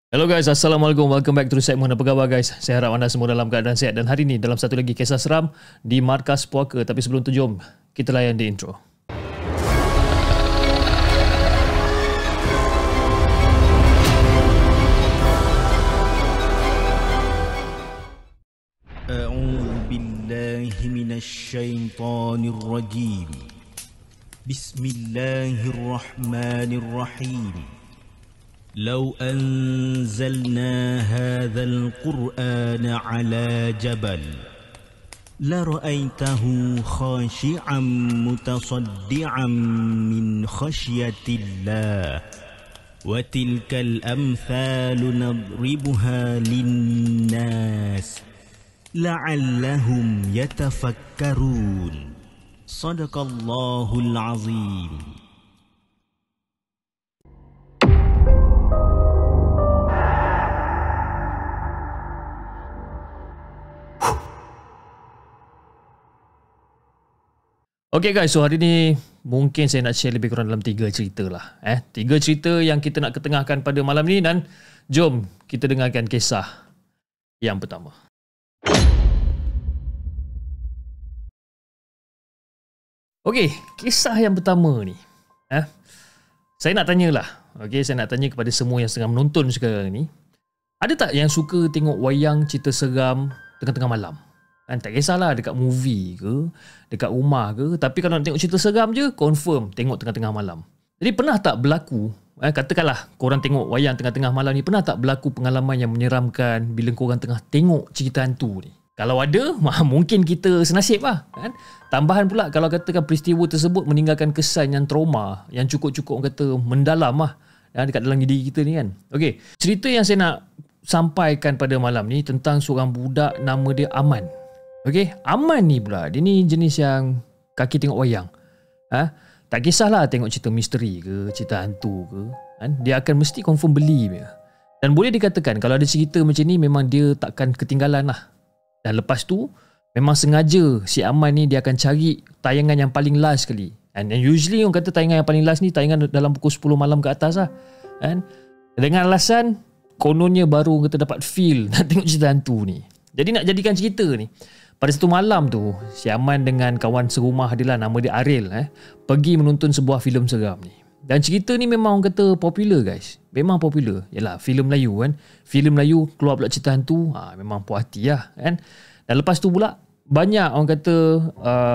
Hello guys, Assalamualaikum. Welcome back to the segment. Apa khabar guys? Saya harap anda semua dalam keadaan sihat. Dan hari ini dalam satu lagi kisah seram di Markas Puaka. Tapi sebelum tu jom kita layan di intro. أعوذ بالله من الشيطان الرجيم بسم الله الرحمن الرحيم لو أنزلنا هذا القرآن على جبل لرأيته خاشعا متصدعا من خشية الله وتلك الأمثال نضربها للناس لعلهم يتفكرون صدق الله العظيم. Okay guys, so hari ni mungkin saya nak share lebih kurang dalam 3 cerita lah. 3 cerita yang kita nak ketengahkan pada malam ni, dan jom kita dengarkan kisah yang pertama. Okay, kisah yang pertama ni, saya nak tanyalah. Okay, saya nak tanya kepada semua yang sedang menonton sekarang ni, ada tak yang suka tengok wayang cerita seram tengah-tengah malam? Tak kisahlah dekat movie ke, dekat rumah ke, tapi kalau nak tengok cerita seram je, confirm tengok tengah-tengah malam. Jadi pernah tak berlaku, katakanlah korang tengok wayang tengah-tengah malam ni, pernah tak berlaku pengalaman yang menyeramkan bila korang tengah tengok cerita hantu ni? Kalau ada, mungkin kita senasib lah, kan? Tambahan pula, kalau katakan peristiwa tersebut meninggalkan kesan yang trauma, yang cukup-cukup orang kata mendalam lah, dekat dalam diri kita ni kan. Okay, cerita yang saya nak sampaikan pada malam ni tentang seorang budak nama dia Aman. Okay, Aman ni pula, dia ni jenis yang kaki tengok wayang. Tak kisahlah tengok cerita misteri ke, cerita hantu ke, dia akan mesti confirm beli dia. Dan boleh dikatakan kalau ada cerita macam ni, memang dia takkan ketinggalan lah. Dan lepas tu, memang sengaja si Aman ni dia akan cari tayangan yang paling last sekali. And usually orang kata tayangan yang paling last ni tayangan dalam pukul 10 malam ke atas lah. Dengan alasan kononnya baru kita dapat feel nak tengok cerita hantu ni. Jadi nak jadikan cerita ni, pada satu malam tu, si Aman dengan kawan serumah dia lah, nama dia Aril, pergi menonton sebuah filem seram ni. Dan cerita ni memang orang kata popular guys. Memang popular. Yalah, filem Melayu kan. Filem Melayu keluar pula cerita hantu, memang puas hati lah kan. Dan lepas tu pula, banyak orang kata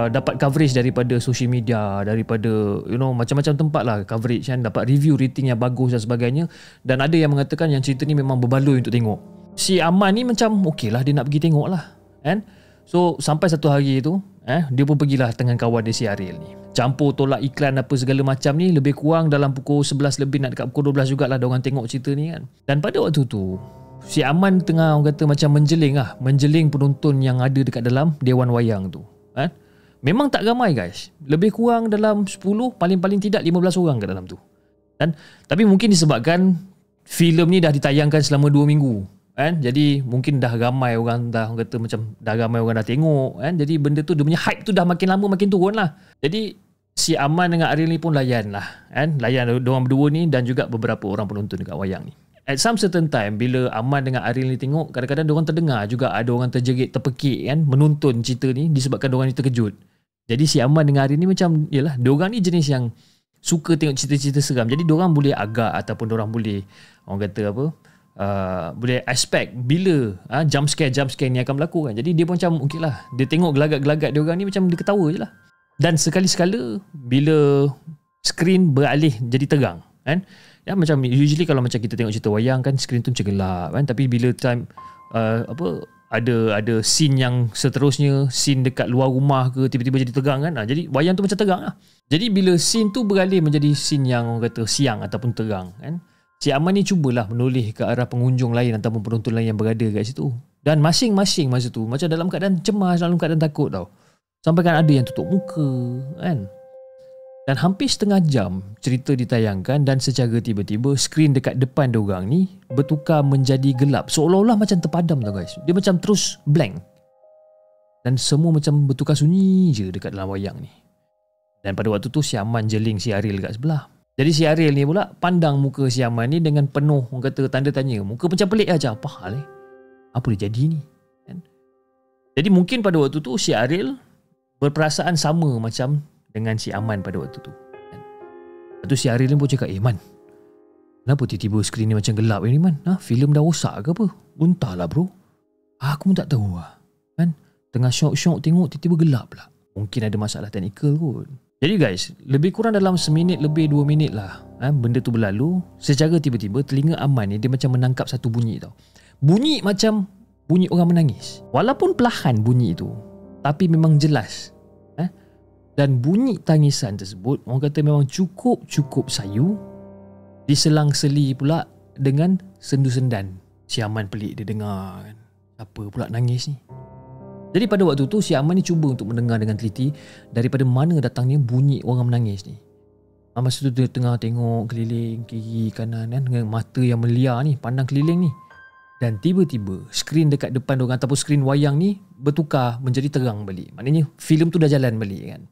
dapat coverage daripada social media, daripada macam-macam tempat lah coverage kan. Dapat review, rating yang bagus dan sebagainya. Dan ada yang mengatakan yang cerita ni memang berbaloi untuk tengok. Si Aman ni macam okey lah, dia nak pergi tengok lah kan. So sampai satu hari tu, dia pun pergilah dengan kawan dia si Aril ni. Campur tolak iklan apa segala macam ni, lebih kurang dalam pukul 11 lebih nak dekat pukul 12 jugalah diorang tengok cerita ni kan. Dan pada waktu tu, si Aman tengah orang kata macam menjeling penonton yang ada dekat dalam dewan wayang tu. Memang tak ramai guys. Lebih kurang dalam 10, paling-paling tidak 15 orang kat dalam tu. Tapi mungkin disebabkan filem ni dah ditayangkan selama 2 minggu. Jadi mungkin dah ramai orang dah, orang kata macam dah ramai orang dah tengok kan. Jadi benda tu, dia punya hype tu dah makin lama makin turun lah. Jadi si Aman dengan Aril ni pun layan lah layan diorang berdua ni dan juga beberapa orang penonton dekat wayang ni. At some certain time, bila Aman dengan Aril ni tengok, kadang-kadang diorang terdengar juga ada orang terjerit, terpekik kan, menonton cerita ni disebabkan diorang ni terkejut. Jadi si Aman dengan Aril ni macam, yelah, diorang ni jenis yang suka tengok cerita-cerita seram. Jadi diorang boleh agak ataupun diorang boleh, orang kata apa, boleh expect bila jump scare ni akan berlaku kan. Jadi dia pun macam okey lah, dia tengok gelagat-gelagat dia orang ni macam dia ketawa je lah. Dan sekali-sekala bila skrin beralih jadi terang kan, macam usually kalau macam kita tengok cerita wayang kan, skrin tu macam gelap kan. Tapi bila time ada scene yang seterusnya, scene dekat luar rumah ke, tiba-tiba jadi tegang kan, jadi wayang tu macam tegang lah. Jadi bila scene tu beralih menjadi scene yang orang kata siang ataupun terang kan, si Aman ni cubalah menoleh ke arah pengunjung lain ataupun penonton lain yang berada kat situ. Dan masing-masing masa tu macam dalam keadaan cemas, dalam keadaan takut tau. Sampai kan ada yang tutup muka kan. Dan hampir setengah jam cerita ditayangkan dan secara tiba-tiba skrin dekat depan diorang ni bertukar menjadi gelap. Seolah-olah macam terpadam tau guys. Dia macam terus blank. Dan semua macam bertukar sunyi je dekat dalam wayang ni. Dan pada waktu tu si Aman jeling si Aril kat sebelah. Jadi si Ariel ni pula pandang muka si Aman ni dengan penuh, orang kata, tanda tanya. Muka macam pelik aja. Apa hal Apa dia jadi ni? Kan? Jadi mungkin pada waktu tu si Ariel berperasaan sama macam dengan si Aman pada waktu tu. Kan? Lepas tu si Ariel ni pun cakap, Man, kenapa tiba-tiba skrin ni macam gelap ni, Man? Filem dah rosak ke apa? Entahlah bro. Aku pun tak tahu lah. Kan? Tengah syok-syok tengok tiba-tiba gelap lah. Mungkin ada masalah teknikal kot. Jadi guys, lebih kurang dalam seminit lebih 2 minit lah benda tu berlalu. Secara tiba-tiba telinga Aman ni dia macam menangkap satu bunyi tau. Bunyi macam bunyi orang menangis. Walaupun perlahan bunyi itu, tapi memang jelas. Dan bunyi tangisan tersebut orang kata memang cukup sayu. Diselang-seli pula dengan sendu-sendan. Si Aman pelik dia dengar kan. Apa pula nangis ni? Jadi pada waktu tu si Aman ni cuba untuk mendengar dengan teliti daripada mana datangnya bunyi orang menangis ni. Masa tu dia tengah tengok keliling kiri kanan kan, dengan mata yang melia ni, pandang keliling ni. Dan tiba-tiba skrin dekat depan diorang ataupun skrin wayang ni bertukar menjadi terang balik. Maknanya filem tu dah jalan balik kan.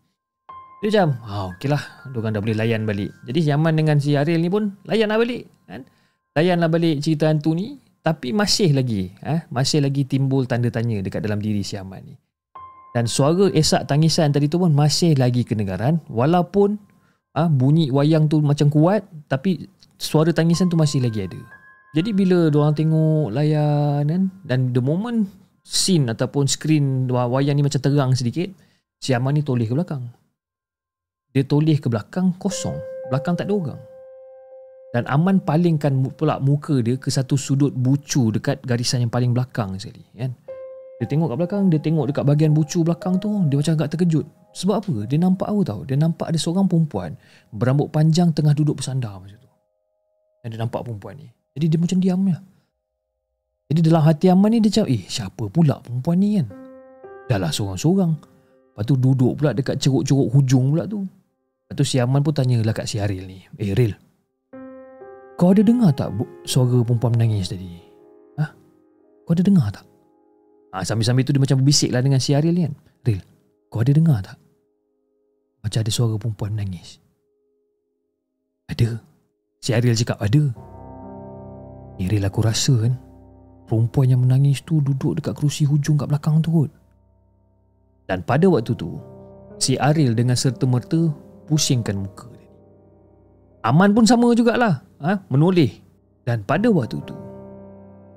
Dia macam, okeylah, diorang dah boleh layan balik. Jadi si Aman dengan si Ariel ni pun layanlah balik kan. Layanlah balik cerita hantu ni. Tapi masih lagi timbul tanda tanya dekat dalam diri si Aman ni. Dan suara esak tangisan tadi tu pun masih lagi kedengaran. Walaupun bunyi wayang tu macam kuat, tapi suara tangisan tu masih lagi ada. Jadi bila diorang tengok layan kan, dan the moment scene ataupun skrin wayang ni macam terang sedikit, si Aman ni toleh ke belakang. Dia toleh ke belakang, kosong. Belakang tak ada orang. Dan Aman palingkan pula muka dia ke satu sudut bucu dekat garisan yang paling belakang sekali kan. Dia tengok kat belakang, dia tengok dekat bahagian bucu belakang tu, dia macam agak terkejut. Sebab apa? Dia nampak apa tahu? Dia nampak ada seorang perempuan berambut panjang tengah duduk bersandar macam tu. Dan dia nampak perempuan ni. Jadi dia macam diam je. Jadi dalam hati Aman ni dia macam, siapa pula perempuan ni kan? Dah lah seorang-seorang. Lepas tu duduk pula dekat ceruk-ceruk hujung pula tu. Lepas tu si Aman pun tanyalah kat si Ariel ni, Ariel, kau ada dengar tak suara perempuan menangis tadi? Kau ada dengar tak? Sambil-sambil tu dia macam berbisik lah dengan si Ariel ni kan. Ariel, kau ada dengar tak? Macam ada suara perempuan menangis. Ada. Si Ariel cakap ada. Ariel, aku rasa kan perempuan yang menangis tu duduk dekat kerusi hujung kat belakang tu kot. Dan pada waktu tu si Ariel dengan serta-merta pusingkan muka dia. Aman pun sama jugalah, menoleh. Dan pada waktu tu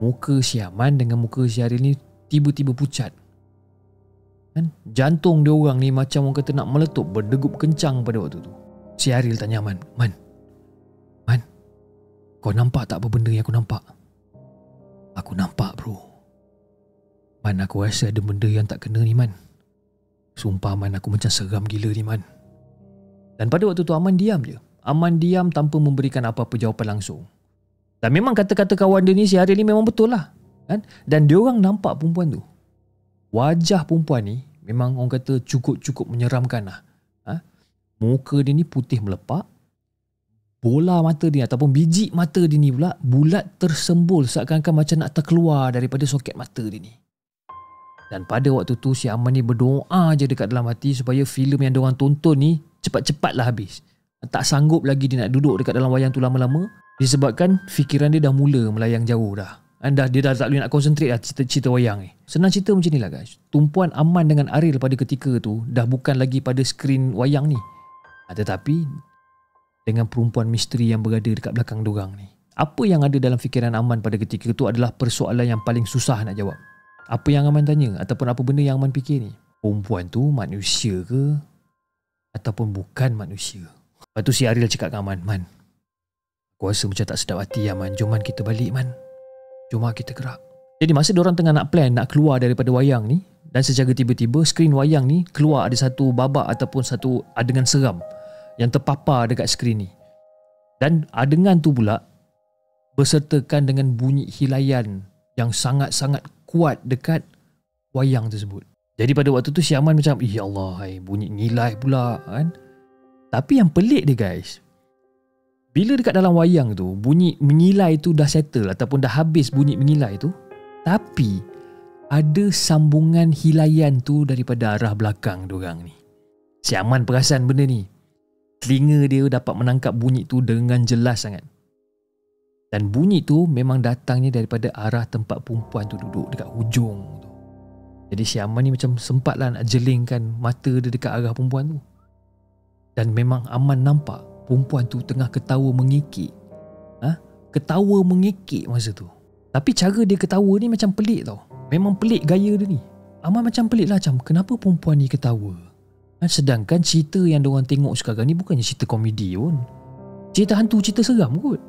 muka si Aman dengan muka si Ariel ni tiba-tiba pucat kan? Jantung dia orang ni macam orang kata nak meletup, berdegup kencang pada waktu tu. Si Ariel tanya Aman, Man, kau nampak tak apa benda yang aku nampak? Aku nampak bro. Man, aku rasa ada benda yang tak kena ni Man. Sumpah Man, aku macam seram gila ni Man. Dan pada waktu tu Aman diam je. Aman diam tanpa memberikan apa-apa jawapan langsung. Dan memang kata-kata kawan dia ni, si Ariel ni memang betul lah kan? Dan dia orang nampak perempuan tu. Wajah perempuan ni memang orang kata cukup menyeramkan lah. Muka dia ni putih melepak. Bola mata dia ataupun biji mata dia ni pula bulat tersembul, seakan-akan macam nak terkeluar daripada soket mata dia ni. Dan pada waktu tu si Aman ni berdoa je dekat dalam hati supaya filem yang diorang tonton ni cepat-cepatlah habis. Tak sanggup lagi dia nak duduk dekat dalam wayang tu lama-lama, disebabkan fikiran dia dah mula melayang jauh dah. Dia dah tak boleh nak konsentrate lah cerita wayang ni. Senang cerita macam ni lah guys. Tumpuan Aman dengan Ariel pada ketika tu dah bukan lagi pada skrin wayang ni, tetapi dengan perempuan misteri yang berada dekat belakang diorang ni. Apa yang ada dalam fikiran Aman pada ketika itu adalah persoalan yang paling susah nak jawab. Apa yang Aman tanya ataupun apa benda yang Aman fikir ni? Perempuan tu manusia ke ataupun bukan manusia? Lepas tu si Ariel cakap dengan Aman, Man, aku rasa macam tak sedap hati Aman. Jom Man, kita balik Man. Jom kita gerak. Jadi masa diorang tengah nak plan nak keluar daripada wayang ni, dan secara tiba-tiba skrin wayang ni keluar ada satu babak ataupun satu adegan seram yang terpapar dekat skrin ni. Dan adegan tu pula bersertakan dengan bunyi hilayan yang sangat-sangat kuat dekat wayang tersebut. Jadi pada waktu tu si Aman macam, ya Allah, bunyi ngilai pula kan. Tapi yang pelik dia guys, bila dekat dalam wayang tu bunyi mengilai tu dah settle ataupun dah habis bunyi mengilai tu, tapi ada sambungan hilayan tu daripada arah belakang diorang ni. Si Aman perasan benda ni. Telinga dia dapat menangkap bunyi tu dengan jelas sangat. Dan bunyi tu memang datangnya daripada arah tempat perempuan tu duduk dekat hujung tu. Jadi si Aman ni macam sempatlah nak jelingkan mata dia dekat arah perempuan tu. Dan memang Aman nampak perempuan tu tengah ketawa mengikik. Ketawa mengikik masa tu. Tapi cara dia ketawa ni macam pelik tau. Memang pelik gaya dia ni. Aman macam pelik lah, macam kenapa perempuan ni ketawa. Sedangkan cerita yang diorang tengok sekarang ni bukannya cerita komedi pun. Cerita hantu, cerita seram kot.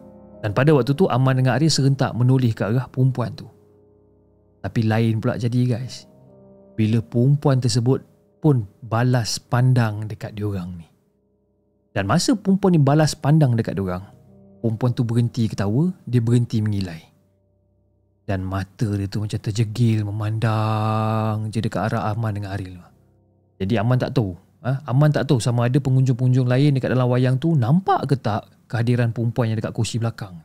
Dan pada waktu tu Aman dengan Arif serentak menoleh ke arah perempuan tu. Tapi lain pula jadi guys. Bila perempuan tersebut pun balas pandang dekat diorang ni. Dan masa perempuan ni balas pandang dekat diorang, perempuan tu berhenti ketawa, dia berhenti mengilai. Dan mata dia tu macam terjegil memandang je dekat arah Aman dengan Aril. Jadi Aman tak tahu. Aman tak tahu sama ada pengunjung-pengunjung lain dekat dalam wayang tu nampak ke tak kehadiran perempuan yang dekat kursi belakang.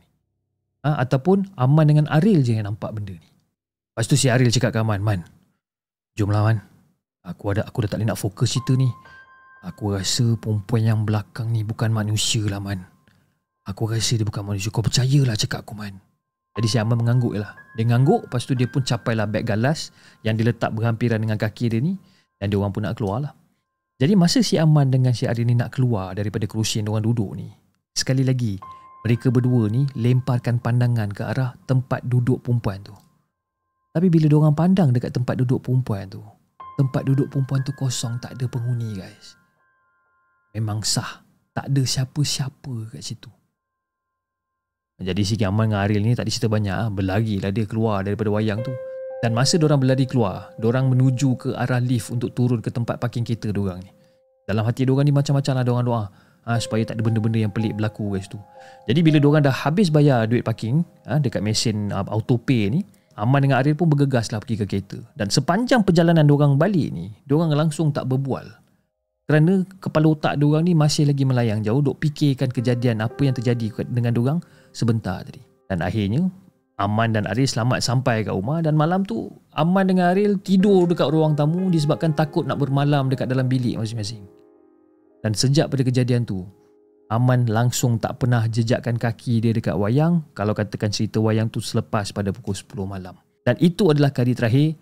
Ataupun Aman dengan Aril je yang nampak benda ni. Lepas tu si Aril cakap ke Aman, Man, jomlah Man. Aku dah tak boleh nak fokus cerita ni. Aku rasa perempuan yang belakang ni bukan manusia lah Man. Aku rasa dia bukan manusia. Kau percayalah cakap aku Man. Jadi si Aman mengangguk lah. Dia ngangguk, lepas tu dia pun capailah beg galas yang diletak berhampiran dengan kaki dia ni. Dan dia orang pun nak keluar lah. Jadi masa si Aman dengan si Aril ni nak keluar daripada kerusi yang diorang duduk ni, sekali lagi mereka berdua ni lemparkan pandangan ke arah tempat duduk perempuan tu. Tapi bila diorang pandang dekat tempat duduk perempuan tu, tempat duduk perempuan tu kosong, tak ada penghuni guys. Memang sah, tak ada siapa-siapa kat situ. Jadi si Aman dengan Aril ni tak ada cerita banyak, berlarilah dia keluar daripada wayang tu. Dan masa diorang berlari keluar, diorang menuju ke arah lift untuk turun ke tempat parking kereta diorang ni. Dalam hati diorang ni macam-macam lah diorang doa supaya tak ada benda-benda yang pelik berlaku kat situ. Jadi bila diorang dah habis bayar duit parking dekat mesin autopay ni, Aman dengan Aril pun bergegas lah pergi ke kereta. Dan sepanjang perjalanan diorang balik ni, diorang langsung tak berbual. Kerana kepala otak diorang ni masih lagi melayang jauh duk fikirkan kejadian apa yang terjadi dengan diorang sebentar tadi. Dan akhirnya Aman dan Aril selamat sampai kat rumah. Dan malam tu Aman dengan Aril tidur dekat ruang tamu disebabkan takut nak bermalam dekat dalam bilik masing-masing. Dan sejak pada kejadian tu, Aman langsung tak pernah jejakkan kaki dia dekat wayang kalau katakan cerita wayang tu selepas pada pukul 10 malam. Dan itu adalah kali terakhir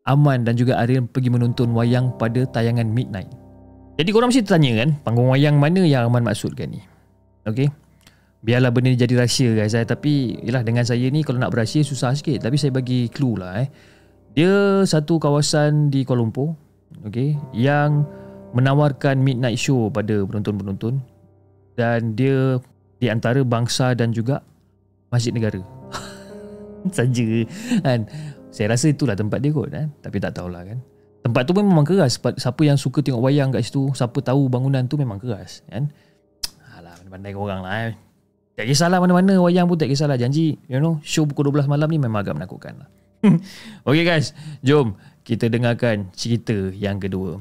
Aman dan juga Aril pergi menonton wayang pada tayangan midnight. Jadi korang mesti tanya kan, panggung wayang mana yang Aman maksudkan ni? Okay, biarlah benda ni jadi rahsia guys. Tapi yelah, dengan saya ni kalau nak berahsia susah sikit. Tapi saya bagi clue lah. Dia satu kawasan di Kuala Lumpur, okay, yang menawarkan midnight show pada penonton-penonton. Dan dia di antara bangsa dan juga masjid negara. Saja kan. Saya rasa itulah tempat dia kot kan. Tapi tak tahulah kan. Tempat tu memang keras. Siapa yang suka tengok wayang kat situ, siapa tahu bangunan tu memang keras kan. Alah, pandai korang lah. Tak kisahlah mana-mana wayang pun tak kisahlah. Janji show pukul 12 malam ni memang agak menakutkan lah. Okay guys, jom kita dengarkan cerita yang kedua.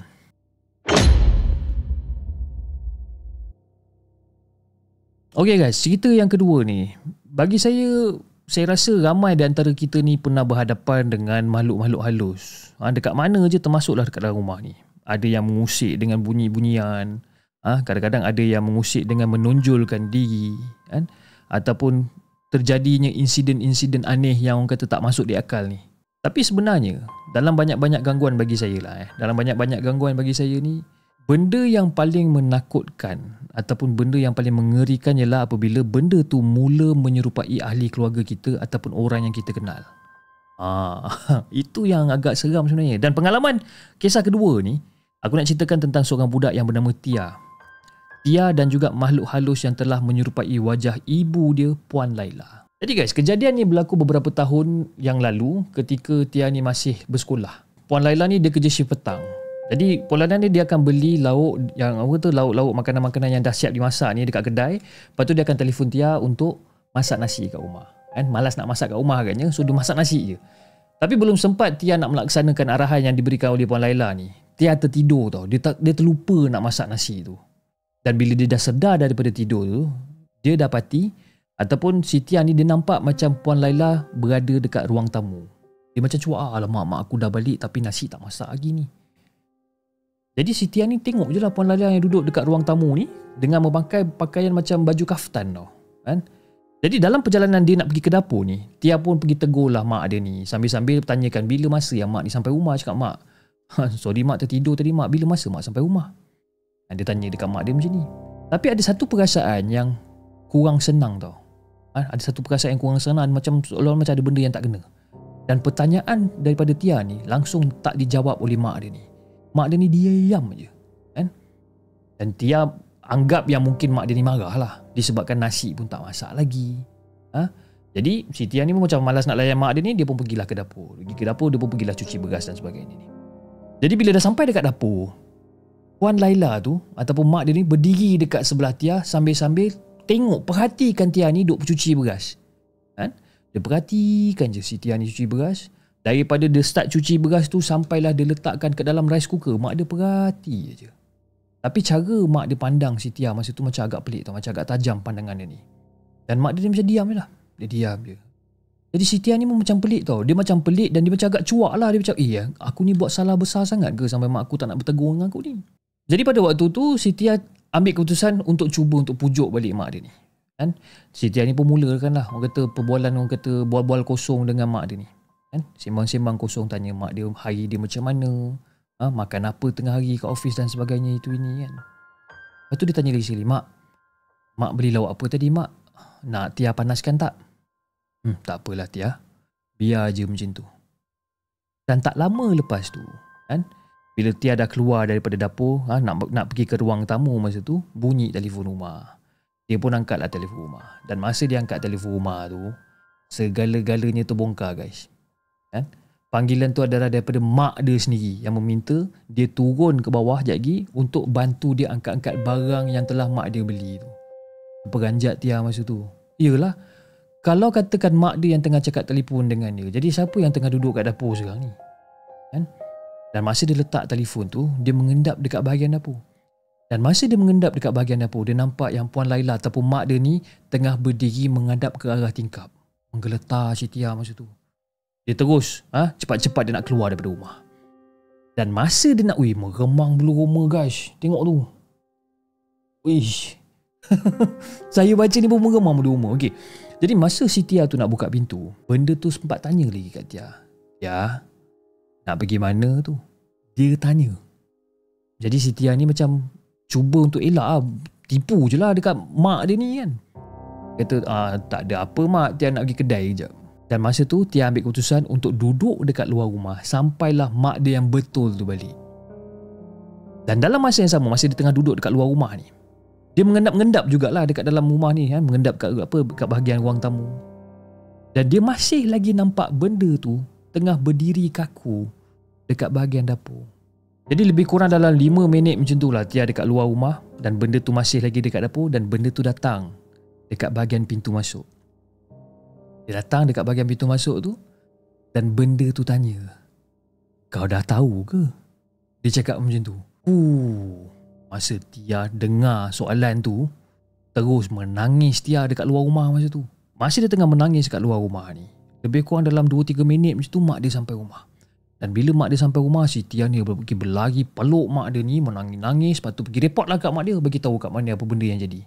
Okay guys, cerita yang kedua ni, bagi saya rasa ramai di antara kita ni pernah berhadapan dengan makhluk-makhluk halus. Dekat mana je termasuklah dekat dalam rumah ni. Ada yang mengusik dengan bunyi-bunyian. Kadang-kadang ada yang mengusik dengan menonjolkan diri kan? Ataupun terjadinya insiden-insiden aneh yang orang kata tak masuk di akal ni. Tapi sebenarnya dalam banyak-banyak gangguan bagi saya lah dalam banyak-banyak gangguan bagi saya ni, benda yang paling menakutkan ataupun benda yang paling mengerikan ialah apabila benda tu mula menyerupai ahli keluarga kita ataupun orang yang kita kenal. Itu yang agak seram sebenarnya. Dan pengalaman kisah kedua ni, aku nak ceritakan tentang seorang budak yang bernama Tia. Tia dan juga makhluk halus yang telah menyerupai wajah ibu dia, Puan Laila. Jadi guys, kejadian ni berlaku beberapa tahun yang lalu ketika Tia ni masih bersekolah. Puan Laila ni dia kerja shift petang. Jadi Puan Laila ni dia akan beli lauk yang lauk-lauk makanan-makanan yang dah siap dimasak ni dekat kedai. Lepas tu dia akan telefon Tia untuk masak nasi kat rumah. Malas nak masak kat rumah agaknya, so dia masak nasi je. Tapi belum sempat Tia nak melaksanakan arahan yang diberikan oleh Puan Laila ni, Tia tertidur tau. Dia terlupa nak masak nasi tu. Dan bila dia dah sedar daripada tidur tu, dia dapati ataupun si Tia ni dia nampak macam Puan Laila berada dekat ruang tamu. Dia macam cuak, alamak mak aku dah balik tapi nasi tak masak lagi ni. Jadi Siti ni tengok je lah Puan Laila yang duduk dekat ruang tamu ni dengan memakai pakaian macam baju kaftan tau. Kan? Jadi dalam perjalanan dia nak pergi ke dapur ni, Tia pun pergi tegur lah mak dia ni. Sambil-sambil bertanyakan bila masa yang mak ni sampai rumah. Cakap mak, sorry mak tertidur tadi mak, bila masa mak sampai rumah? Dia tanya dekat mak dia macam ni. Tapi ada satu perasaan yang kurang senang tau. Ada satu perasaan yang kurang senang, macam seolah-olah macam ada benda yang tak kena. Dan pertanyaan daripada Tia ni langsung tak dijawab oleh mak dia ni. Mak dia ni diam je. Kan? Dan Tia anggap yang mungkin mak dia ni marah lah disebabkan nasi pun tak masak lagi. Jadi si Tia ni pun macam malas nak layan mak dia ni, dia pun pergilah ke dapur. Pergi ke dapur, dia pun pergilah cuci beras dan sebagainya ni. Jadi bila dah sampai dekat dapur, Puan Laila tu ataupun mak dia ni berdiri dekat sebelah Tia sambil-sambil tengok, perhatikan Tia ni duk cuci beras. Kan? Dia perhatikan je si Tia ni cuci beras. Daripada dia start cuci beras tu sampailah dia letakkan ke dalam rice cooker, mak dia perhati je. Tapi cara mak dia pandang si Tia masa tu macam agak pelik tau, macam agak tajam pandangan dia ni. Dan mak dia ni macam diam je lah. Dia diam je. Jadi si Tia ni pun macam pelik tau. Dia macam pelik dan dia macam agak cuak lah. Dia macam, aku ni buat salah besar sangat ke sampai mak aku tak nak bertegur dengan aku ni? Jadi pada waktu tu si Tia ambil keputusan untuk cuba untuk pujuk balik mak dia ni. Kan? Si Tia ni pun mulakan lah, orang kata perbualan, orang kata bual-bual kosong dengan mak dia ni. Kan? Sembang-sembang kosong, tanya mak dia hari dia macam mana, makan apa tengah hari kat office dan sebagainya, itu ini kan. Lepas tu dia tanya lagi sekali, mak beli lauk apa tadi mak? Nak Tia panaskan tak? Tak apalah Tia, biar je macam tu. Dan tak lama lepas tu kan, bila Tia dah keluar daripada dapur, nak pergi ke ruang tamu masa tu, bunyi telefon rumah. Dia pun angkatlah telefon rumah. Dan masa dia angkat telefon rumah tu, segala-galanya terbongkar guys. Kan? Panggilan tu adalah daripada mak dia sendiri yang meminta dia turun ke bawah sekejap lagi untuk bantu dia angkat-angkat barang yang telah mak dia beli tu. Peranjat Tia masa tu. Yelah, kalau katakan mak dia yang tengah cakap telefon dengan dia, jadi siapa yang tengah duduk kat dapur sekarang ni? Kan? Dan masa dia letak telefon tu, dia mengendap dekat bahagian dapur. Dan masa dia mengendap dekat bahagian dapur, dia nampak yang Puan Laila ataupun mak dia ni tengah berdiri menghadap ke arah tingkap. Menggeletar si Tia masa tu. Dia terus cepat-cepat dia nak keluar daripada rumah. Dan masa dia nak meremang bulu roma guys. Tengok tu. Wish. Saya baca ni pun meremang bulu roma. Okey. Jadi masa si Tia tu nak buka pintu, benda tu sempat tanya lagi kat Tia. Tia, nak pergi mana tu? Dia tanya. Jadi si Tia ni macam cuba untuk elak tipu je lah dekat mak dia ni kan. Kata tak ada apa mak, Tia nak pergi kedai sekejap. Dan masa tu Tia ambil keputusan untuk duduk dekat luar rumah sampailah mak dia yang betul tu balik. Dan dalam masa yang sama, masa dia tengah duduk dekat luar rumah ni, dia mengendap-ngendap jugalah dekat dalam rumah ni kan, mengendap kat bahagian ruang tamu. Dan dia masih lagi nampak benda tu tengah berdiri kaku dekat bahagian dapur. Jadi lebih kurang dalam 5 minit macam tu lah Tia dekat luar rumah dan benda tu masih lagi dekat dapur dan benda tu datang dekat bahagian pintu masuk. Dia datang dekat bahagian pintu masuk tu dan benda tu tanya, kau dah tahu ke? Dia cakap macam tu. Masa Tia dengar soalan tu, terus menangis Tia dekat luar rumah masa tu. Masa dia tengah menangis kat luar rumah ni, lebih kurang dalam 2-3 minit macam tu mak dia sampai rumah. Dan bila mak dia sampai rumah, si Tia ni pergi berlari peluk mak dia ni, menangis-nangis. Lepas tu pergi report lah kat mak dia, bagi tahu kat mana apa benda yang jadi.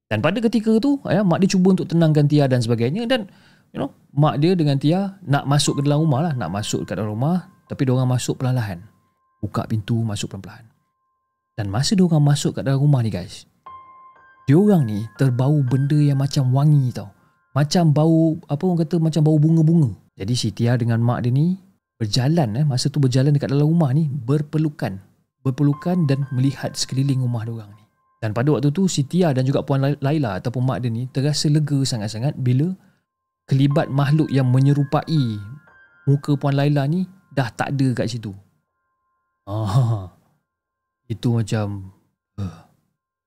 Dan pada ketika tu mak dia cuba untuk tenangkan Tia dan sebagainya. Dan mak dia dengan Tia nak masuk ke dalam rumah lah, nak masuk ke dalam rumah. Tapi diorang masuk perlahan-lahan, buka pintu masuk perlahan-lahan. Dan masa diorang masuk ke dalam rumah ni guys, diorang ni terbau benda yang macam wangi tau. Macam bau, apa orang kata, macam bau bunga-bunga. Jadi si Tia dengan mak dia ni berjalan, masa tu berjalan dekat dalam rumah ni, berpelukan dan melihat sekeliling rumah diorang ni. Dan pada waktu tu si Tia dan juga Puan Laila ataupun mak dia ni terasa lega sangat-sangat bila kelibat makhluk yang menyerupai muka Puan Laila ni dah tak ada kat situ. Itu macam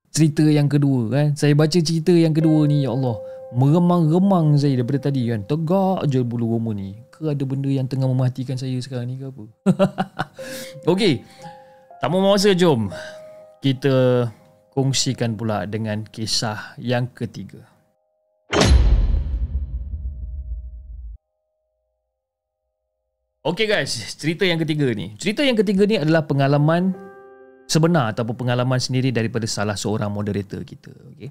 cerita yang kedua kan. Saya baca cerita yang kedua ni, ya Allah, meremang-remang saya daripada tadi kan. Tegak je bulu roma ni. Ke ada benda yang tengah mematikan saya sekarang ni ke apa? Okey, tak mau masa, jom kita kongsikan pula dengan kisah yang ketiga. Okey guys, cerita yang ketiga ni. Cerita yang ketiga ni adalah pengalaman sebenar ataupun pengalaman sendiri daripada salah seorang moderator kita. Okay?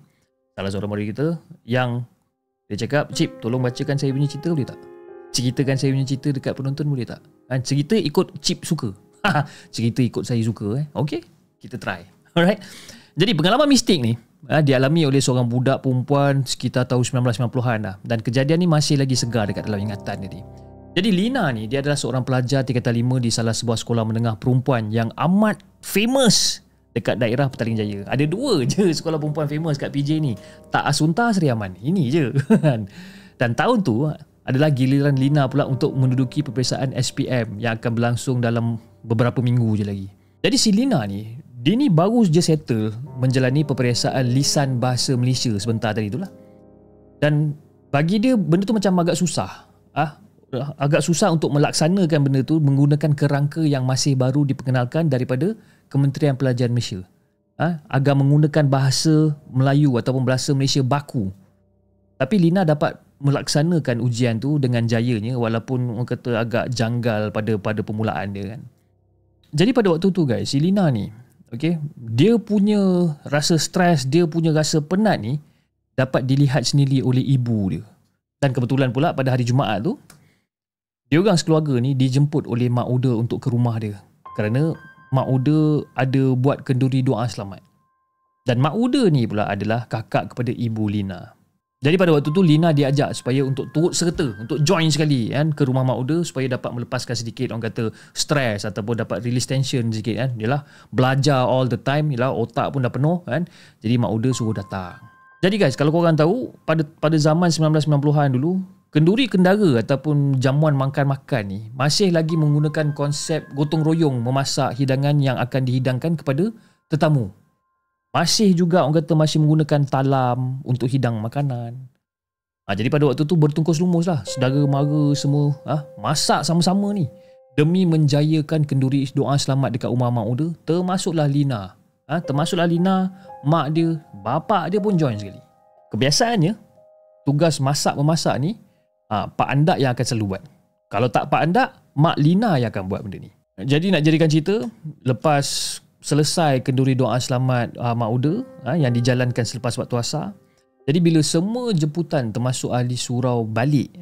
Salah seorang moderator kita yang dia cakap, Cip, tolong bacakan saya punya cerita boleh tak? Ceritakan saya punya cerita dekat penonton boleh tak? Cerita ikut Cip suka. Cerita ikut saya suka. Okay, kita try. Alright. Jadi pengalaman mistik ni dialami oleh seorang budak perempuan sekitar tahun 1990-an dah. Dan kejadian ni masih lagi segar dekat dalam ingatan dia. Jadi Lina ni, dia adalah seorang pelajar tingkatan 5 di salah sebuah sekolah menengah perempuan yang amat famous dekat daerah Petaling Jaya. Ada 2 je sekolah perempuan famous kat PJ ni. Tak Asunta, Seri Aman. Ini je. Dan tahun tu adalah giliran Lina pula untuk menduduki peperiksaan SPM yang akan berlangsung dalam beberapa minggu je lagi. Jadi si Lina ni, dia ni baru je settle menjalani peperiksaan lisan bahasa Malaysia sebentar tadi itulah. Dan bagi dia benda tu macam agak susah. Agak susah untuk melaksanakan benda tu menggunakan kerangka yang masih baru diperkenalkan daripada Kementerian Pelajaran Malaysia. Agar menggunakan bahasa Melayu ataupun bahasa Malaysia baku. Tapi Lina dapat melaksanakan ujian tu dengan jayanya walaupun orang kata agak janggal pada permulaan dia kan. Jadi pada waktu tu guys, si Lina ni, okay, dia punya rasa stres, dia punya rasa penat ni dapat dilihat sendiri oleh ibu dia. Dan kebetulan pula pada hari Jumaat tu, dia orang sekeluarga ni dijemput oleh Mak Uda untuk ke rumah dia. Kerana Mak Uda ada buat kenduri doa selamat. Dan Mak Uda ni pula adalah kakak kepada ibu Lina. Jadi pada waktu tu Lina diajak supaya untuk turut serta, untuk join sekali kan ke rumah Mak Uda supaya dapat melepaskan sedikit orang kata stres ataupun dapat release tension sikit kan. Yalah, belajar all the time, yalah otak pun dah penuh kan. Jadi Mak Uda suruh datang. Jadi guys, kalau korang tahu pada zaman 1990-an dulu, kenduri kendara ataupun jamuan makan-makan ni masih lagi menggunakan konsep gotong royong memasak hidangan yang akan dihidangkan kepada tetamu. Masih juga orang kata masih menggunakan talam untuk hidang makanan. Jadi pada waktu tu bertungkus lumus lah. Saudara mara semua masak sama-sama ni. Demi menjayakan kenduri doa selamat dekat rumah Mak Uda. Termasuklah Lina. Termasuklah Lina, mak dia, bapak dia pun join sekali. Kebiasaannya, tugas masak-memasak ni, Pak Andak yang akan selalu buat. Kalau tak Pak Andak, Mak Lina yang akan buat benda ni. Jadi nak jadikan cerita, lepas selesai kenduri doa selamat Mak Uda yang dijalankan selepas waktu asar. Jadi bila semua jemputan termasuk ahli surau balik,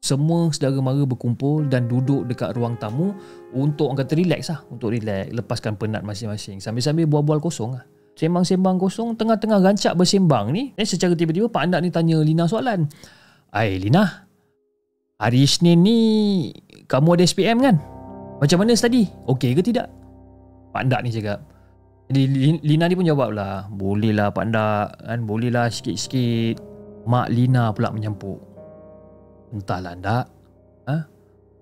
semua saudara mara berkumpul dan duduk dekat ruang tamu untuk orang kata relax lah, untuk relax, lepaskan penat masing-masing. Sambil-sambil bual-bual kosong lah. Sembang-sembang kosong, tengah-tengah rancak bersembang ni, secara tiba-tiba Pak Andak ni tanya Lina soalan. Lina, hari Isnin ni kamu ada SPM kan? Macam mana study? Okey ke tidak? Pak Andak ni cakap. Jadi Lina ni pun jawab lah, boleh lah Pak Andak kan, boleh lah sikit-sikit. Mak Lina pula menyampuk. Entahlah Andak,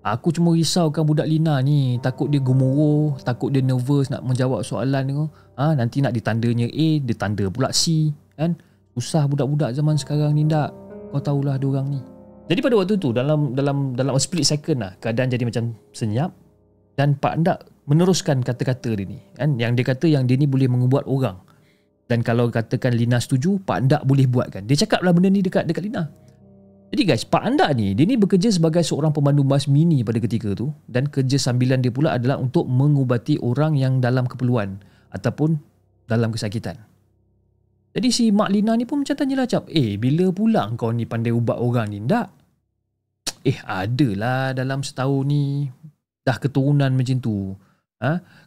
aku cuma risaukan budak Lina ni, takut dia gemuruh, takut dia nervous nak menjawab soalan tu. Nanti nak ditandanya A, dia tanda pula C kan. Susah budak-budak zaman sekarang ni Ndak. Kau tahulah diorang ni. Jadi pada waktu tu dalam a split second lah, keadaan jadi macam senyap. Dan Pak Andak meneruskan kata-kata dia ni kan, yang dia kata yang dia ni boleh mengubat orang. Dan kalau katakan Lina setuju, Pak Andak boleh buatkan. Dia cakap lah benda ni dekat Lina. Jadi guys, Pak Andak ni, dia ni bekerja sebagai seorang pemandu bas mini pada ketika tu. Dan kerja sambilan dia pula adalah untuk mengubati orang yang dalam keperluan ataupun dalam kesakitan. Jadi si Mak Lina ni pun macam tanyalah Cap, bila pula kau ni pandai ubat orang ni Ndak? Adalah dalam setahun ni dah keturunan macam tu.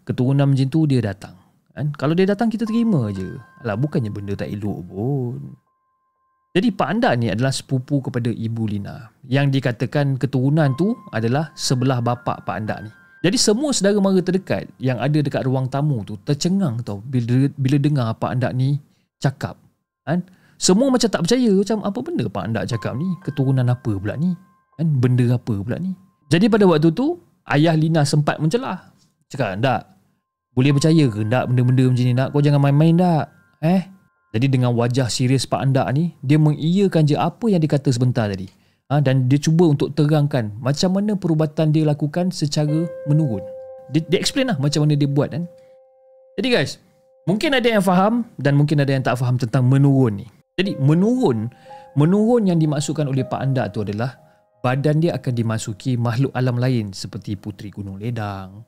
Keturunan macam tu dia datang kan? Kalau dia datang kita terima je. Alah, bukannya benda tak elok pun. Jadi Pak Andak ni adalah sepupu kepada Ibu Lina. Yang dikatakan keturunan tu adalah sebelah bapa Pak Andak ni. Jadi semua saudara mara terdekat yang ada dekat ruang tamu tu tercengang tau bila dengar Pak Andak ni cakap kan? Semua macam tak percaya, macam apa benda Pak Andak cakap ni, keturunan apa pula ni kan? Benda apa pula ni. Jadi pada waktu tu ayah Lina sempat mencelah. Cakap, Ndak, boleh percaya ke Ndak benda-benda macam ni Ndak? Kau jangan main-main Ndak. Jadi dengan wajah serius Pak Andak ni, dia mengiyakan je apa yang dia kata sebentar tadi. Dan dia cuba untuk terangkan macam mana perubatan dia lakukan secara menurun. Dia explain lah macam mana dia buat kan. Jadi guys, mungkin ada yang faham dan mungkin ada yang tak faham tentang menurun ni. Jadi menurun yang dimaksudkan oleh Pak Andak tu adalah badan dia akan dimasuki makhluk alam lain seperti Puteri Gunung Ledang,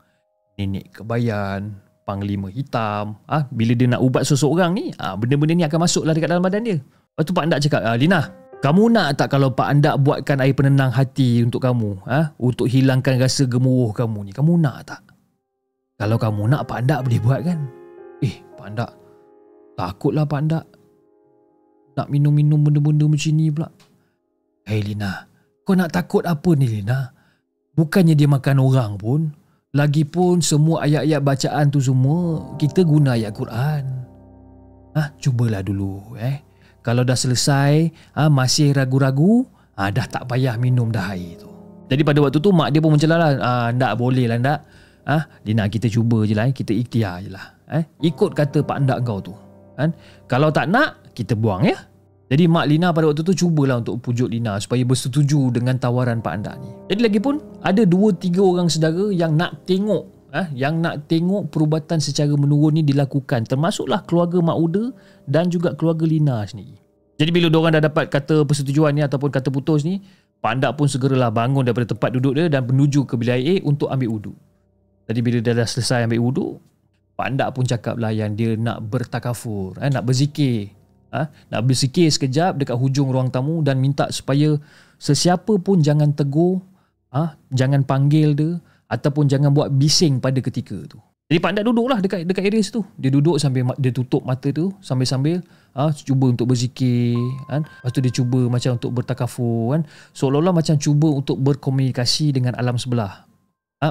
Nenek Kebayan, Panglima Hitam. Bila dia nak ubat seseorang ni, benda-benda ni akan masuklah dekat dalam badan dia. Lepas tu Pak Andak cakap, Lina, kamu nak tak kalau Pak Andak buatkan air penenang hati untuk kamu? Untuk hilangkan rasa gemuruh kamu ni. Kamu nak tak? Kalau kamu nak, Pak Andak boleh buat kan? Pak Andak, takutlah Pak Andak nak minum-minum benda-benda macam ni pula. Lina, kau nak takut apa ni Lina? Bukannya dia makan orang pun. Lagipun semua ayat-ayat bacaan tu semua kita guna ayat Quran. Cubalah dulu Kalau dah selesai, masih ragu-ragu, dah tak payah minum dah air tu. Jadi pada waktu tu mak dia pun mencelah lah. Ndak boleh lah Ndak. Lina, kita cuba je lah. Kita ikhtiar je lah. Ikut kata Pak Andak kau tu. Kalau tak nak, kita buang ya. Jadi mak Lina pada waktu tu cubalah untuk pujuk Lina supaya bersetuju dengan tawaran Pak Andak ni. Jadi lagi pun ada 2-3 orang saudara yang nak tengok perubatan secara menurun ni dilakukan, termasuklah keluarga Mak Uda dan juga keluarga Lina sendiri. Jadi bila diorang dah dapat kata persetujuan ni ataupun kata putus ni, Pak Andak pun segeralah bangun daripada tempat duduk dia dan menuju ke bilik air untuk ambil wuduk. Jadi bila dia dah selesai ambil wuduk, Pak Andak pun cakap lah yang dia nak bertakafur, nak berzikir. Nak berzikir sekejap dekat hujung ruang tamu dan minta supaya sesiapa pun jangan tegur, jangan panggil dia ataupun jangan buat bising pada ketika tu. Jadi Pak Andak duduklah dekat area situ. Dia duduk sambil dia tutup mata tu sambil-sambil cuba untuk berzikir kan. Lepas tu dia cuba macam untuk bertakafur kan. Seolah-olah macam cuba untuk berkomunikasi dengan alam sebelah.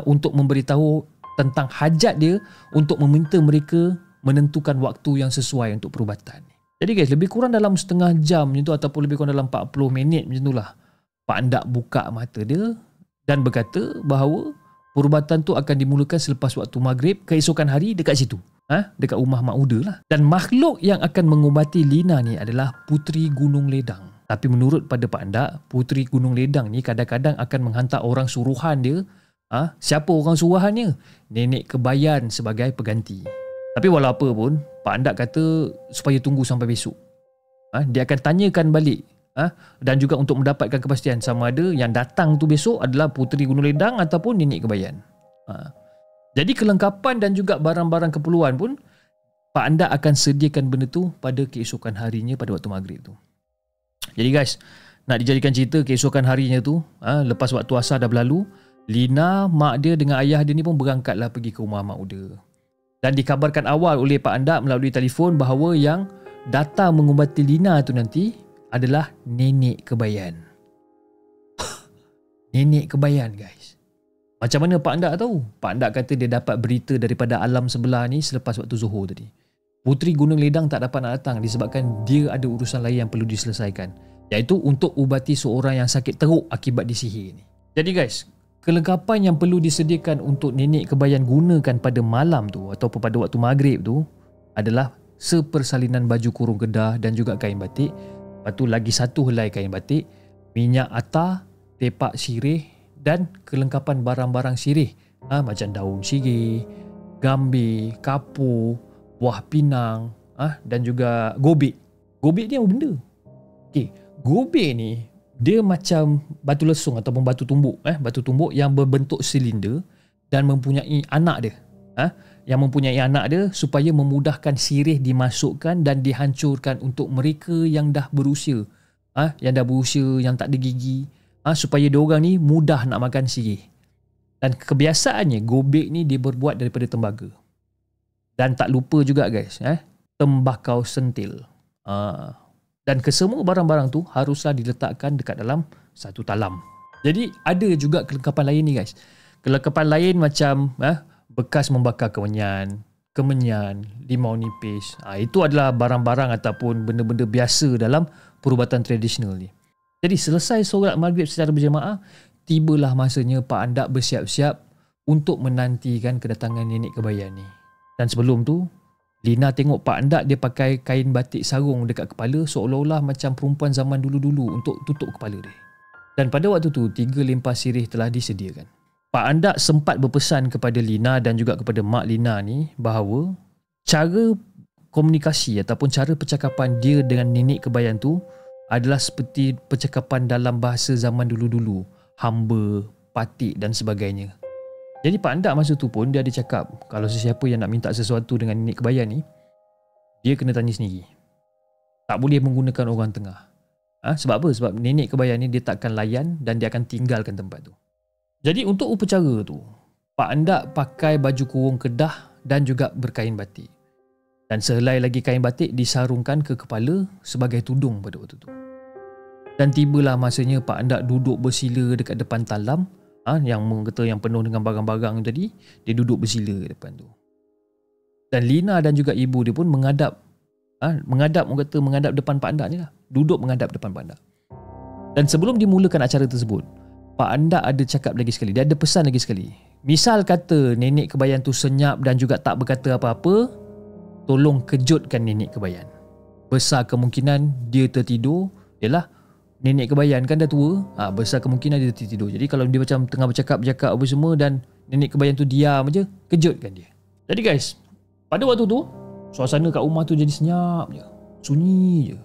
Untuk memberitahu tentang hajat dia untuk meminta mereka menentukan waktu yang sesuai untuk perubatan. Jadi guys, lebih kurang dalam setengah jam macam tu ataupun lebih kurang dalam 40 minit macam tu lah, Pak Andak buka mata dia dan berkata bahawa perubatan tu akan dimulakan selepas waktu maghrib keesokan hari dekat situ. Dekat rumah Mak Uda lah. Dan makhluk yang akan mengubati Lina ni adalah Puteri Gunung Ledang. Tapi menurut pada Pak Andak, Puteri Gunung Ledang ni kadang-kadang akan menghantar orang suruhan dia. Siapa orang suruhannya? Nenek Kebayan sebagai pengganti. Tapi walau apa pun, Pak Andak kata supaya tunggu sampai besok. Dia akan tanyakan balik. Dan juga untuk mendapatkan kepastian sama ada yang datang tu besok adalah Puteri Gunung Ledang ataupun Nenek Kebayan. Jadi kelengkapan dan juga barang-barang keperluan pun Pak Andak akan sediakan benda tu pada keesokan harinya pada waktu maghrib tu. Jadi guys, nak dijadikan cerita keesokan harinya tu, lepas waktu asar dah berlalu, Lina, mak dia dengan ayah dia ni pun berangkatlah pergi ke rumah Mak Uda. Dan dikabarkan awal oleh Pak Andak melalui telefon bahawa yang datang mengubati Lina tu nanti adalah Nenek Kebayan. Nenek Kebayan guys. Macam mana Pak Andak tahu? Pak Andak kata dia dapat berita daripada alam sebelah ni selepas waktu Zuhur tadi. Puteri Gunung Ledang tak dapat nak datang disebabkan dia ada urusan lain yang perlu diselesaikan, iaitu untuk ubati seorang yang sakit teruk akibat disihir ni. Jadi guys, kelengkapan yang perlu disediakan untuk Nenek Kebayan gunakan pada malam tu ataupun pada waktu maghrib tu adalah sepersalinan baju kurung kedah dan juga kain batik. Lepas tu lagi satu helai kain batik, minyak atar, tepak sirih dan kelengkapan barang-barang sirih. Macam daun sirih, gambir, kapur, buah pinang dan juga gobek. Gobek ni apa benda? Gobek ni dia macam batu lesung ataupun batu tumbuk. Batu tumbuk yang berbentuk silinder dan mempunyai anak dia. Yang mempunyai anak dia supaya memudahkan sirih dimasukkan dan dihancurkan untuk mereka yang dah berusia. Yang dah berusia, yang tak ada gigi. Supaya diorang ni mudah nak makan sirih. Dan kebiasaannya gobek ni dia berbuat daripada tembaga. Dan tak lupa juga guys, tembakau sentil. Dan kesemua barang-barang tu haruslah diletakkan dekat dalam satu talam. Jadi ada juga kelengkapan lain ni guys. Kelengkapan lain macam bekas membakar kemenyan, limau nipis. Itu adalah barang-barang ataupun benda-benda biasa dalam perubatan tradisional ni. Jadi selesai solat maghrib secara berjemaah, tibalah masanya Pak Andak bersiap-siap untuk menantikan kedatangan Nenek Kebayan ni. Dan sebelum tu, Lina tengok Pak Andak dia pakai kain batik sarung dekat kepala seolah-olah macam perempuan zaman dulu-dulu untuk tutup kepala dia. Dan pada waktu tu, 3 lempas sirih telah disediakan. Pak Andak sempat berpesan kepada Lina dan juga kepada Mak Lina ni bahawa cara komunikasi ataupun cara percakapan dia dengan Nenek Kebayan tu adalah seperti percakapan dalam bahasa zaman dulu-dulu, hamba, patik dan sebagainya. Jadi Pak Andak masa tu pun dia ada cakap kalau sesiapa yang nak minta sesuatu dengan nenek kebayan ni, dia kena tanya sendiri. Tak boleh menggunakan orang tengah. Sebab apa? Sebab nenek kebayan ni dia takkan layan dan dia akan tinggalkan tempat tu. Jadi untuk upacara tu, Pak Andak pakai baju kurung kedah dan juga berkain batik. Dan sehelai lagi kain batik disarungkan ke kepala sebagai tudung pada waktu tu. Dan tibalah masanya Pak Andak duduk bersila dekat depan talam, yang kata yang penuh dengan barang-barang tadi, dia duduk bersila depan tu. Dan Lina dan juga ibu dia pun menghadap depan Pak Andak ni lah. Duduk menghadap depan Pak Andak. Dan sebelum dimulakan acara tersebut, Pak Andak ada cakap lagi sekali, dia ada pesan lagi sekali. Misal kata nenek kebayan tu senyap dan juga tak berkata apa-apa, tolong kejutkan nenek kebayan. Besar kemungkinan dia tertidur. Yalah, nenek kebayan kan dah tua, besar kemungkinan dia tertidur. Jadi kalau dia macam tengah bercakap apa semua dan nenek kebayan tu diam aja, kejutkan dia. Jadi guys, pada waktu tu suasana kat rumah tu jadi senyap je, sunyi je,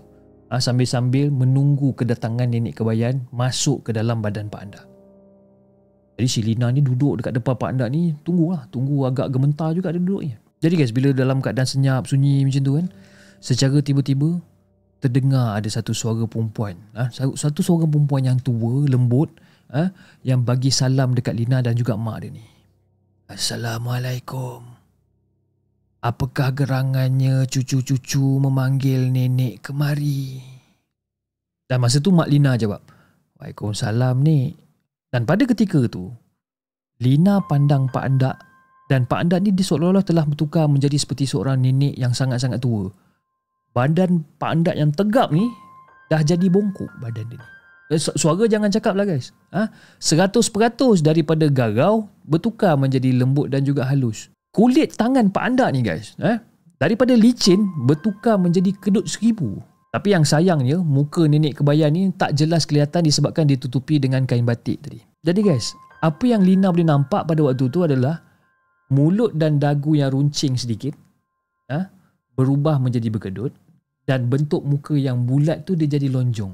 sambil-sambil menunggu kedatangan nenek kebayan masuk ke dalam badan Pak Andak. Jadi si Lina ni duduk dekat depan Pak Andak ni, tunggu agak gementar juga dia duduknya. Jadi guys, bila dalam keadaan senyap sunyi macam tu kan, secara tiba-tiba terdengar ada satu suara perempuan, satu suara perempuan yang tua, lembut, yang bagi salam dekat Lina dan juga mak dia ni. Assalamualaikum. Apakah gerangannya cucu-cucu memanggil nenek kemari? Dan masa tu mak Lina jawab, Waalaikumsalam nek. Dan pada ketika tu, Lina pandang Pak Andak dan Pak Andak ni dia seolah-olah telah bertukar menjadi seperti seorang nenek yang sangat-sangat tua. Badan Pak Andak yang tegap ni dah jadi bongkok badan dia ni. Suara jangan cakap lah guys. 100% daripada garau bertukar menjadi lembut dan juga halus. Kulit tangan Pak Andak ni guys, daripada licin bertukar menjadi kedut 1000. Tapi yang sayangnya, muka nenek kebayan ni tak jelas kelihatan disebabkan ditutupi dengan kain batik tadi. Jadi guys, apa yang Lina boleh nampak pada waktu tu adalah mulut dan dagu yang runcing sedikit, berubah menjadi berkedut, dan bentuk muka yang bulat tu dia jadi lonjong.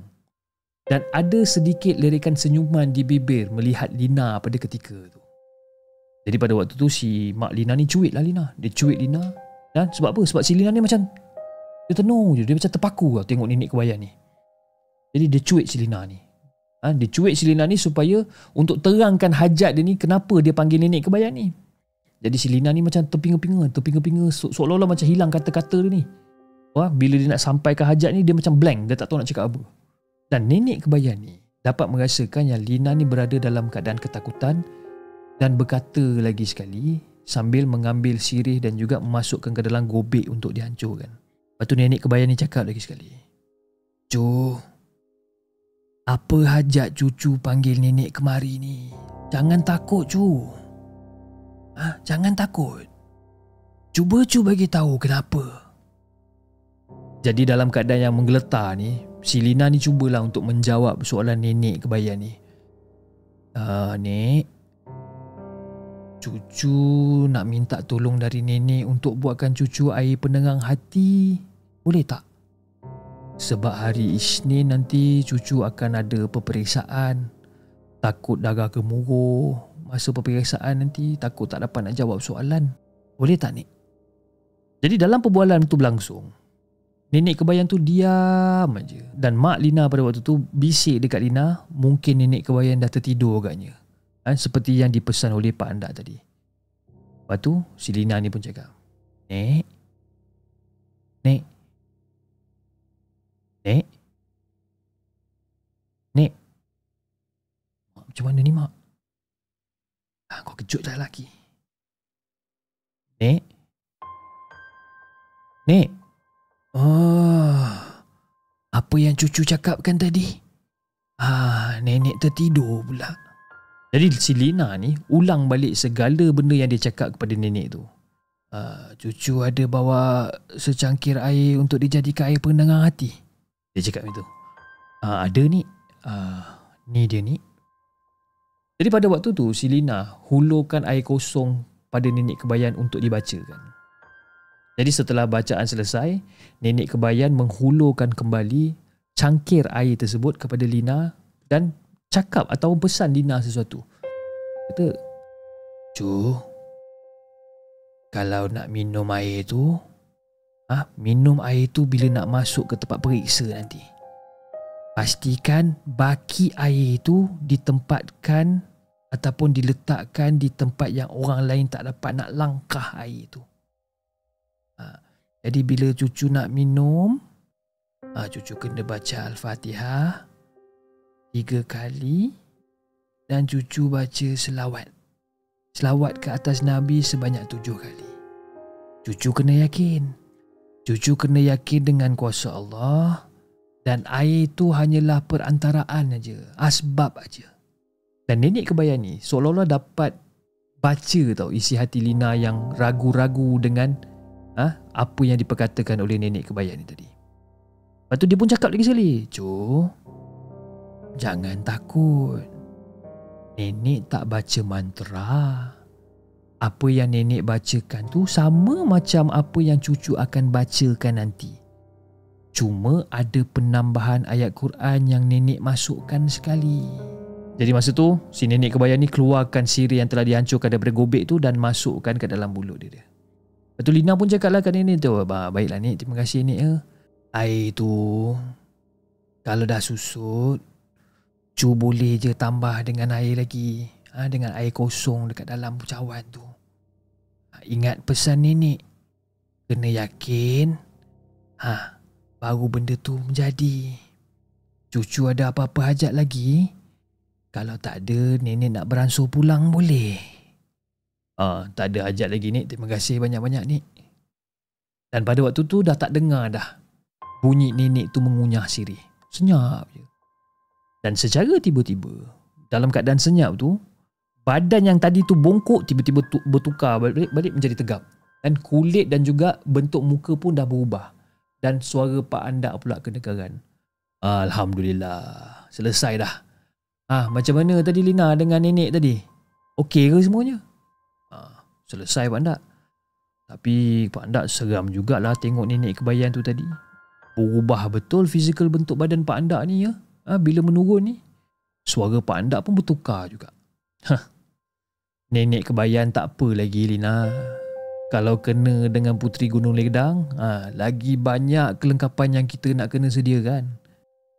Dan ada sedikit lirikan senyuman di bibir melihat Lina pada ketika tu. Jadi pada waktu tu si mak Lina ni cuit lah Lina. Dia cuit Lina. Dan sebab apa? Sebab si Lina ni macam dia tenung je. Dia macam terpaku lah tengok nenek kebayan ni. Jadi dia cuit si Lina ni. Dia cuit si Lina ni supaya untuk terangkan hajat dia ni, kenapa dia panggil nenek kebayan ni. Jadi si Lina ni macam terpinga-pinga, seolah-olah macam hilang kata-kata dia ni. Bila dia nak sampaikan hajat ni, dia macam blank. Dia tak tahu nak cakap apa. Dan nenek kebayan ni dapat merasakan yang Lina ni berada dalam keadaan ketakutan dan berkata lagi sekali sambil mengambil sirih dan juga memasukkan ke dalam gobek untuk dihancurkan. Lepas tu nenek kebayan ni cakap lagi sekali, Cu, apa hajat cucu panggil nenek kemari ni? Jangan takut cu. Jangan takut. Cuba bagi tahu kenapa. Jadi dalam keadaan yang menggeletar ni, si Lina ni cubalah untuk menjawab soalan nenek kebayan ni. Nek, cucu nak minta tolong dari nenek untuk buatkan cucu air penenang hati. Boleh tak? Sebab hari Isnin nanti cucu akan ada peperiksaan. Takut darah gemuruh. Masa peperiksaan nanti takut tak dapat nak jawab soalan. Boleh tak Nek? Jadi dalam perbualan tu berlangsung, nenek kebayan tu diam aja. Dan mak Lina pada waktu tu bisik dekat Lina, mungkin nenek kebayan dah tertidur agaknya. Seperti yang dipesan oleh Pak Andak tadi. Lepas tu si Lina ni pun cakap, Nek, Mak, macam mana ni mak? Kau kejut dah lelaki. Nek, apa yang cucu cakapkan tadi? Nenek tertidur pula. Jadi si Lina ni ulang balik segala benda yang dia cakap kepada nenek tu. Cucu ada bawa secangkir air untuk dijadikan air penenang hati. Dia cakap itu. Ada ni. Ni dia ni. Jadi pada waktu tu si Lina hulurkan air kosong pada nenek kebayan untuk dibacakan. Jadi setelah bacaan selesai, nenek kebayan menghulurkan kembali cangkir air tersebut kepada Lina dan cakap atau pesan Lina sesuatu. Kata, Cu, kalau nak minum air tu, minum air tu bila nak masuk ke tempat periksa nanti. Pastikan baki air tu ditempatkan ataupun diletakkan di tempat yang orang lain tak dapat nak langkah air tu. Jadi bila cucu nak minum, cucu kena baca Al-Fatihah 3 kali dan cucu baca selawat. Selawat ke atas Nabi sebanyak 7 kali. Cucu kena yakin. Cucu kena yakin dengan kuasa Allah dan air itu hanyalah perantaraan aja, asbab aja. Dan nenek kebaya ni seolah-olah dapat baca tau isi hati Lina yang ragu-ragu dengan apa yang diperkatakan oleh nenek kebaya ni tadi. Lepas tu dia pun cakap lagi sekali, "Cu, jangan takut. Nenek tak baca mantra. Apa yang nenek bacakan tu sama macam apa yang cucu akan bacakan nanti. Cuma ada penambahan ayat Quran yang nenek masukkan sekali." Jadi masa tu si nenek kebaya ni keluarkan sirih yang telah dihancurkan daripada gobek tu dan masukkan ke dalam mulut dia. Lepas tu Lina pun cakap lah kat nenek tu, "Baiklah nek, terima kasih nek ya. Air tu kalau dah susut, cu boleh je tambah dengan air lagi. Dengan air kosong dekat dalam cawan tu. Ingat pesan nenek. Kena yakin. Baru benda tu menjadi. Cucu ada apa-apa hajat lagi? Kalau tak ada, nenek nak beransur pulang boleh." Tak ada hajat lagi nek. Terima kasih banyak-banyak nek. Dan pada waktu tu dah tak dengar dah bunyi nenek tu mengunyah sirih. Senyap je. Dan secara tiba-tiba, dalam keadaan senyap tu, badan yang tadi tu bongkok tiba-tiba bertukar balik menjadi tegap. Dan kulit dan juga bentuk muka pun dah berubah. Dan suara Pak Andak pula kedengaran. Alhamdulillah. Selesai dah. Macam mana tadi Lina dengan nenek tadi? Okey ke semuanya? Selesai Pak Andak. Tapi Pak Andak seram jugalah tengok nenek kebayan tu tadi. Berubah betul fizikal bentuk badan Pak Andak ni ya. Bila menurun ni, suara Pak Andak pun bertukar juga. Nenek kebayan tak apa lagi Lina. Kalau kena dengan Puteri Gunung Ledang, lagi banyak kelengkapan yang kita nak kena sediakan.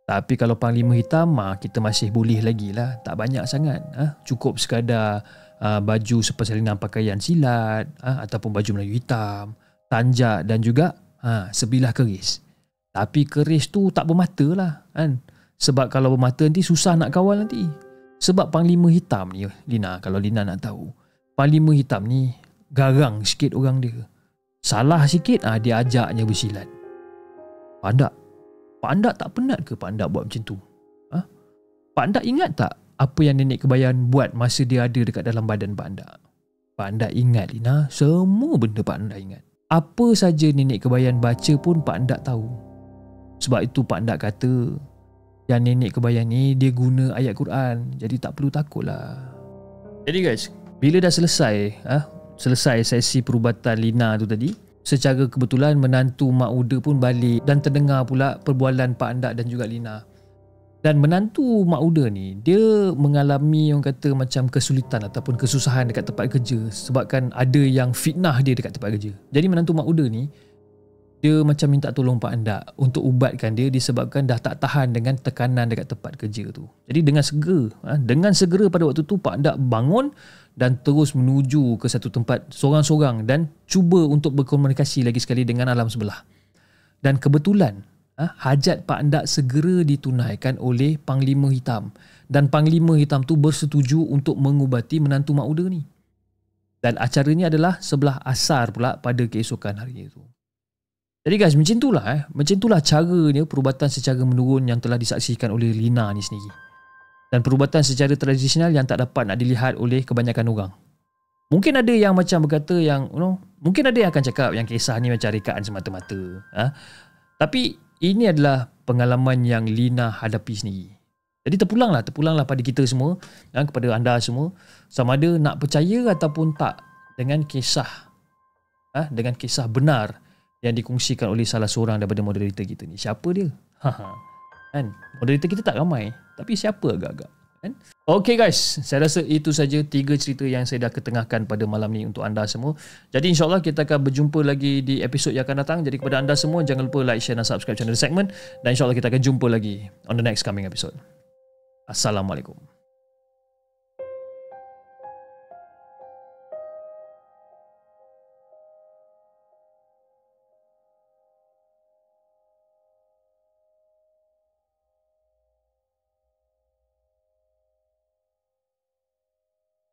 Tapi kalau Panglima Hitam, kita masih boleh lagi lah. Tak banyak sangat. Cukup sekadar baju persalinan pakaian silat, ataupun baju Melayu hitam, tanjak dan juga sebilah keris. Tapi keris tu tak bermata lah kan. Sebab kalau bermata nanti susah nak kawal nanti. Sebab Panglima Hitam ni Lina, kalau Lina nak tahu, Panglima Hitam ni garang sikit orang dia. Salah sikit dia ajaknya bersilat. Pak Andak tak penat ke Pak Andak buat macam tu? Pak Andak ingat tak apa yang nenek kebayan buat masa dia ada dekat dalam badan Pak Andak? Pak Andak ingat Lina, semua benda Pak Andak ingat. Apa saja nenek kebayan baca pun Pak Andak tahu. Sebab itu Pak Andak kata yang nenek kebayan ni dia guna ayat Quran. Jadi tak perlu takut lah. Jadi guys, bila dah selesai sesi perubatan Lina tu tadi, secara kebetulan menantu Mak Uda pun balik dan terdengar pula perbualan Pak Andak dan juga Lina. Dan menantu Mak Uda ni, dia mengalami orang kata macam kesulitan ataupun kesusahan dekat tempat kerja sebabkan ada yang fitnah dia dekat tempat kerja. Jadi menantu Mak Uda ni, dia macam minta tolong Pak Andak untuk ubatkan dia disebabkan dah tak tahan dengan tekanan dekat tempat kerja tu. Jadi dengan segera pada waktu tu Pak Andak bangun dan terus menuju ke satu tempat sorang-sorang dan cuba untuk berkomunikasi lagi sekali dengan alam sebelah. Dan kebetulan hajat Pak Andak segera ditunaikan oleh Panglima Hitam. Dan Panglima Hitam tu bersetuju untuk mengubati menantu Mak Uda ni. Dan acara ni adalah sebelah asar pula pada keesokan hari itu. Jadi guys, macam itulah caranya perubatan secara menurun yang telah disaksikan oleh Lina ni sendiri. Dan perubatan secara tradisional yang tak dapat nak dilihat oleh kebanyakan orang. Mungkin ada yang macam berkata yang mungkin ada yang akan cakap yang kisah ni macam rekaan semata-mata. Tapi ini adalah pengalaman yang Lina hadapi sendiri. Jadi terpulanglah pada kita semua, kepada anda semua, sama ada nak percaya ataupun tak dengan kisah benar yang dikongsikan oleh salah seorang daripada moderator kita ni. Siapa dia? Kan? Moderator kita tak ramai, tapi siapa agak-agak? Kan? Okay guys, saya rasa itu saja 3 cerita yang saya dah ketengahkan pada malam ni untuk anda semua. Jadi insyaAllah kita akan berjumpa lagi di episod yang akan datang. Jadi kepada anda semua, jangan lupa like, share dan subscribe channel The Segment. Dan insyaAllah kita akan jumpa lagi on the next coming episode. Assalamualaikum.